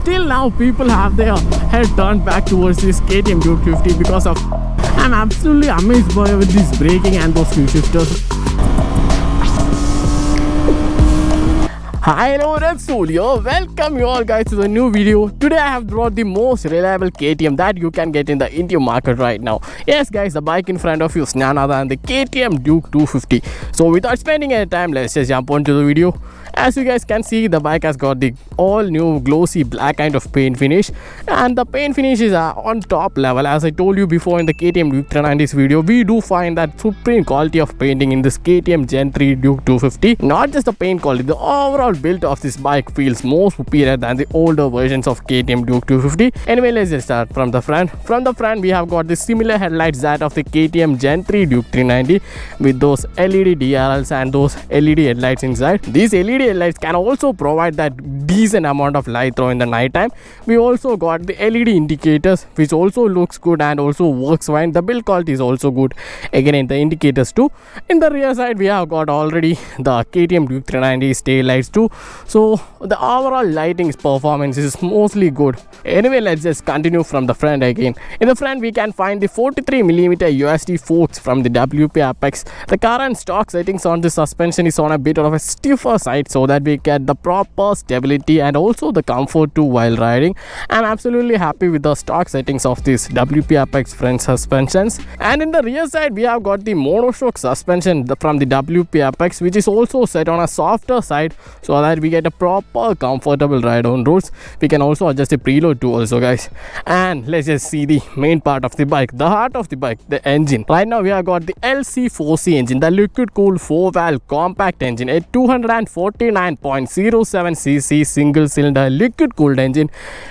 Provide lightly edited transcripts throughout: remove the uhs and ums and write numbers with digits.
Till now, people have their head turned back towards this KTM Duke 250 because of. I'm absolutely amazed by with this braking and those quick shifters. Hi, hello, REVSOUL here. Welcome you all guys to the new video. Today I have brought the most reliable KTM that you can get in the Indian market right now. Yes guys, the bike in front of you is none other than the KTM Duke 250. So without spending any time, let's just jump onto the video. As you guys can see, the bike has got the all new glossy black kind of paint finish, and the paint finish is on top level. As I told you before in the KTM Duke 390's video, we do find that supreme quality of painting in this KTM Gen 3 Duke 250. Not just the paint quality, the overall build of this bike feels more superior than the older versions of KTM Duke 250. Anyway, let's just start from the front. From the front, we have got the similar headlights that of the KTM Gen 3 Duke 390 with those LED DRLs and those LED headlights inside. These LED headlights can also provide that decent amount of light through in the night time. We also got the LED indicators, which also looks good and also works fine. The build quality is also good again in the indicators too. In the rear side, we have got already the KTM Duke 390 tail lights too. So the overall lighting performance is mostly good. Anyway, let's just continue from the front again. In the front, we can find the 43mm USD forks from the WP Apex. The current stock settings on the suspension is on a bit of a stiffer side, so that we get the proper stability and also the comfort too while riding. I'm absolutely happy with the stock settings of this WP Apex front suspensions. And in the rear side, we have got the monoshock suspension from the WP Apex, which is also set on a softer side so that we get a proper comfortable ride on roads. We can also adjust the preload too also guys. And let's just see the main part of the bike, the heart of the bike, the engine. Right now we have got the LC4C engine, the liquid cooled 4-valve compact engine, a 249.07cc single cylinder liquid cooled engine,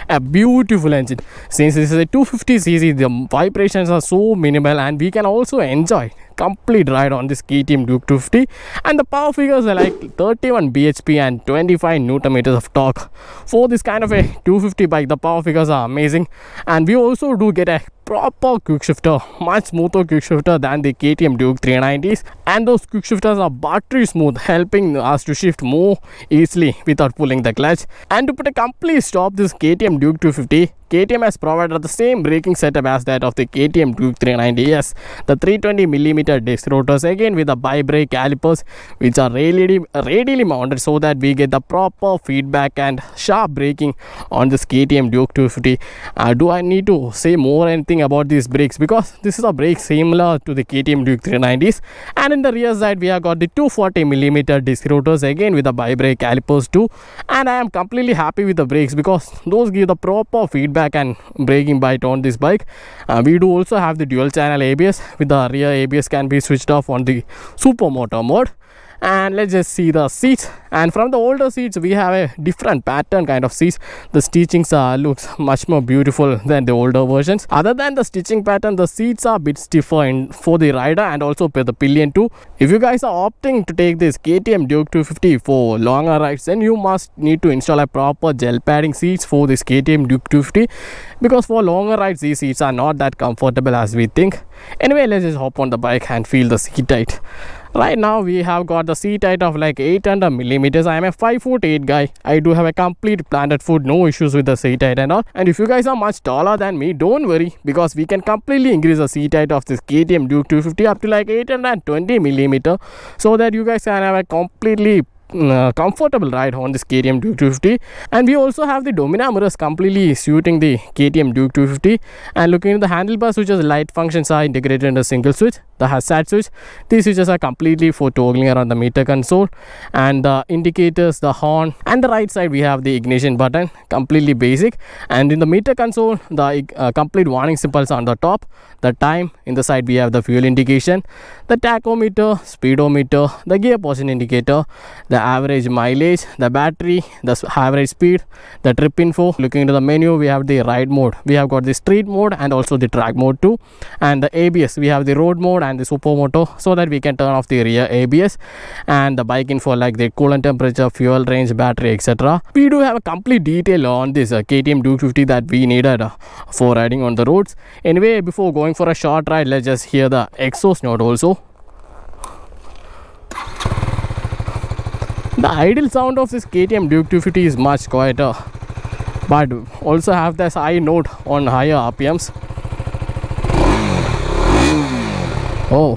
a beautiful engine. Since this is a 250cc, the vibrations are so minimal and we can also enjoy complete ride on this KTM Duke 250. And the power figures are like 31 bhp and 25 Newton meters of torque. For this kind of a 250 bike, the power figures are amazing. And we also do get a proper quick shifter, much smoother quick shifter than the KTM Duke 390s, and those quick shifters are buttery smooth, helping us to shift more easily without pulling the clutch. And to put a complete stop this KTM Duke 250, KTM has provided the same braking setup as that of the KTM Duke 390s. The 320mm disc rotors again with the bi-brake calipers, which are radially mounted so that we get the proper feedback and sharp braking on this KTM Duke 250. Do I need to say more anything about these brakes? Because this is a brake similar to the KTM Duke 390s. And in the rear side, we have got the 240mm disc rotors again with the bi-brake calipers too. And I am completely happy with the brakes because those give the proper feedback and braking bite on this bike. We do also have the dual channel ABS, with the rear ABS can be switched off on the supermoto mode. And let's just see the seats. And from the older seats, we have a different pattern kind of seats. The stitchings looks much more beautiful than the older versions. Other than the stitching pattern, the seats are a bit stiffer for the rider and also for the pillion too. If you guys are opting to take this KTM Duke 250 for longer rides, then you must need to install a proper gel padding seats for this KTM Duke 250, because for longer rides these seats are not that comfortable as we think. Anyway, let's just hop on the bike and feel the seat height. Right now we have got the seat height of like 800mm. I am a 5'8" guy. I do have a complete planted foot, no issues with the seat height and all. And if you guys are much taller than me, don't worry, because we can completely increase the seat height of this KTM Duke 250 up to like 820mm, so that you guys can have a completely comfortable ride on this KTM Duke 250. And we also have the Domina mirrors completely suiting the KTM Duke 250. And looking at the handlebar switches, light functions are integrated in a single switch. The hazard switch, these switches are completely for toggling around the meter console. And the indicators, the horn, and the right side we have the ignition button, completely basic. And in the meter console, the complete warning symbols on the top. The time, in the side we have the fuel indication, the tachometer, speedometer, the gear position indicator, the average mileage, the battery, the average speed, the trip info. Looking into the menu, we have the ride mode, we have got the street mode and also the track mode too. And the ABS, we have the road mode and the supermoto, so that we can turn off the rear ABS. And the bike info like the coolant temperature, fuel range, battery, etc. We do have a complete detail on this KTM Duke 250 that we needed for riding on the roads. Anyway, before going for a short ride, let's just hear the exhaust note also. The idle sound of this KTM Duke 250 is much quieter but also have this high note on higher RPMs. Oh,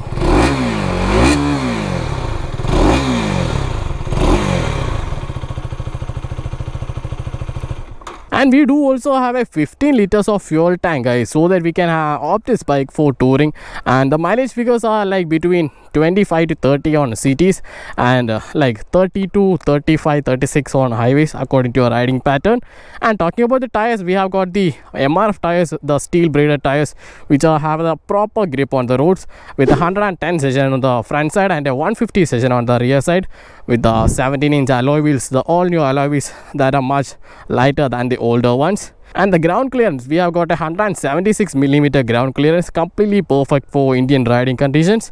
and we do also have a 15 liters of fuel tank, guys, so that we can opt this bike for touring. And the mileage figures are like between 25 to 30 on cities, and like 30 to 35 36 on highways according to your riding pattern. And talking about the tires, we have got the MRF tires, the steel braided tires, which have the proper grip on the roads, with 110 session on the front side and a 150 session on the rear side, with the 17-inch alloy wheels, the all new alloy wheels that are much lighter than the older ones. And the ground clearance, we have got a 176mm ground clearance, completely perfect for Indian riding conditions.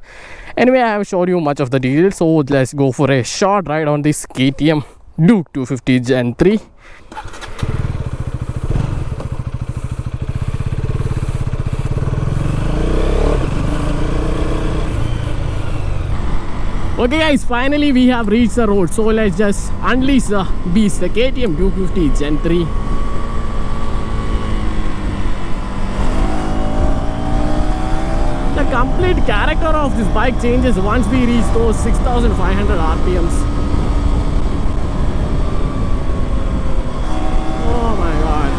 Anyway, I have showed you much of the details, so let's go for a short ride on this KTM Duke 250 Gen 3. Okay guys, finally we have reached the road, so let's just unleash the beast, the KTM Duke 250 Gen 3. The complete character of this bike changes once we reach those 6500 RPMs. Oh my god.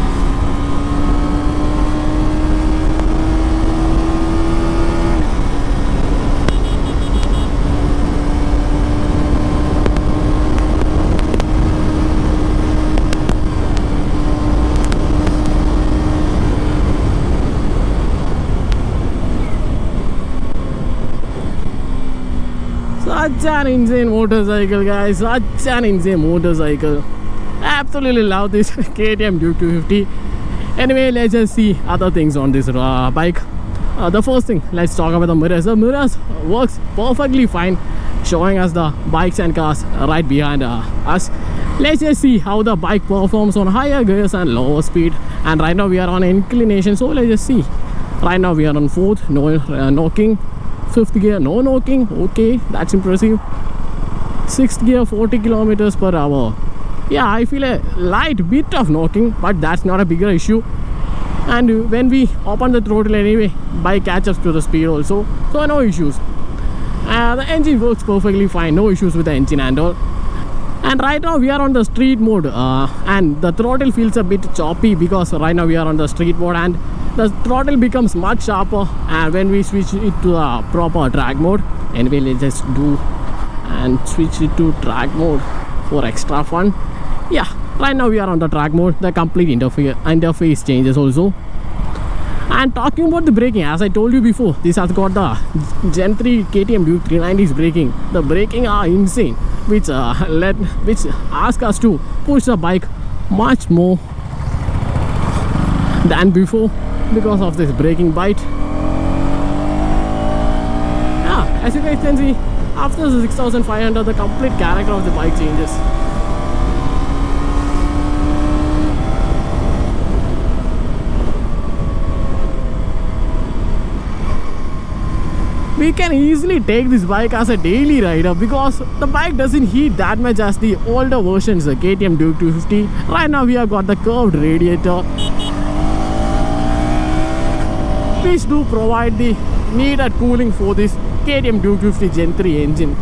Such an insane motorcycle, guys, such an insane motorcycle. Absolutely love this KTM Duke 250. Anyway, let's just see other things on this bike. The first thing, let's talk about the mirrors. The mirrors works perfectly fine, showing us the bikes and cars right behind us. Let's just see how the bike performs on higher gears and lower speed. And right now we are on inclination, so let's just see. Right now we are on 4th, no knocking. 5th gear, no knocking. Okay, that's impressive. 6th gear, 40 kilometers per hour. Yeah, I feel a light bit of knocking, but that's not a bigger issue. And when we open the throttle anyway, bike catches to the speed also, so no issues. The engine works perfectly fine, no issues with the engine and all. And right now we are on the street mode, and the throttle feels a bit choppy because right now we are on the street mode, and the throttle becomes much sharper when we switch it to the proper drag mode. Anyway, let's just do and switch it to drag mode for extra fun. Yeah, right now we are on the drag mode. The complete interface changes also. And talking about the braking, as I told you before, this has got the Gen 3 KTM Duke 390's braking. The braking are insane, which ask us to push the bike much more than before because of this braking bite. Yeah, as you guys can see, after the 6500, the complete character of the bike changes. We can easily take this bike as a daily rider because the bike doesn't heat that much as the older versions, the KTM Duke 250. Right now we have got the curved radiator, which do provide the needed cooling for this KTM Duke 250 Gen 3 engine.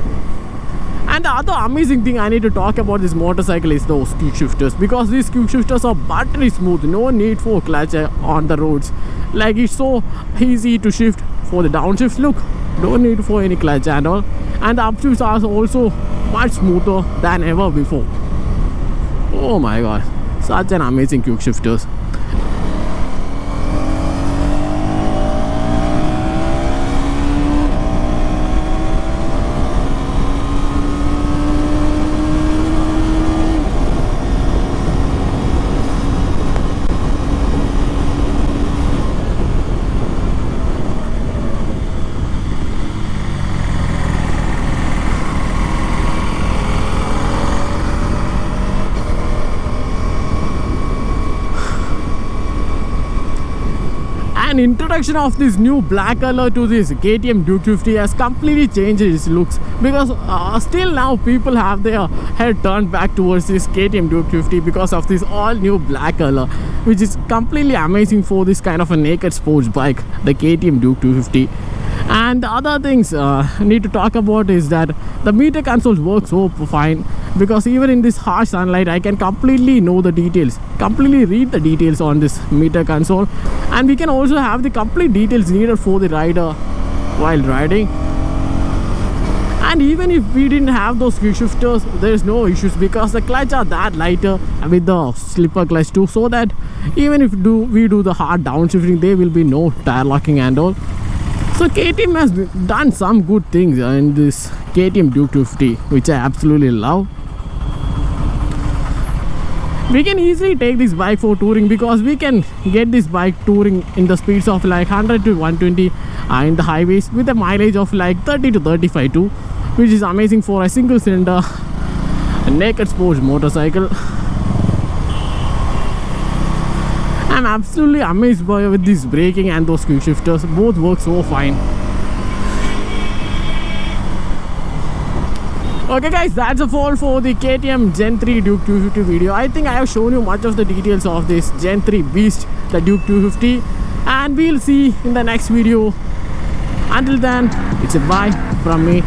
And the other amazing thing I need to talk about this motorcycle is those quick shifters, because these quick shifters are buttery smooth, no need for clutch on the roads. Like, it's so easy to shift for the downshift. Look, don't need for any clutch and all. And the upshifts are also much smoother than ever before. Oh my god, such an amazing quick shifters. And introduction of this new black color to this KTM Duke 50 has completely changed its looks, because still now people have their head turned back towards this KTM Duke 50 because of this all new black color, which is completely amazing for this kind of a naked sports bike, the KTM Duke 250. And the other things I need to talk about is that the meter consoles work so fine, because even in this harsh sunlight I can completely know the details, completely read the details on this meter console, and we can also have the complete details needed for the rider while riding. And even if we didn't have those quick shifters, there's no issues, because the clutch are that lighter with the slipper clutch too, so that even if we do the hard downshifting, there will be no tire locking and all. So KTM has done some good things in this KTM Duke 250, which I absolutely love. We can easily take this bike for touring, because we can get this bike touring in the speeds of like 100 to 120 in the highways, with a mileage of like 30 to 35 too, which is amazing for a single cylinder naked sports motorcycle. I'm absolutely amazed with this braking and those quick shifters. Both work so fine. Okay guys, that's all for the KTM Gen 3 Duke 250 video. I think I have shown you much of the details of this Gen 3 beast, the Duke 250, and we'll see in the next video. Until then, it's a bye from me.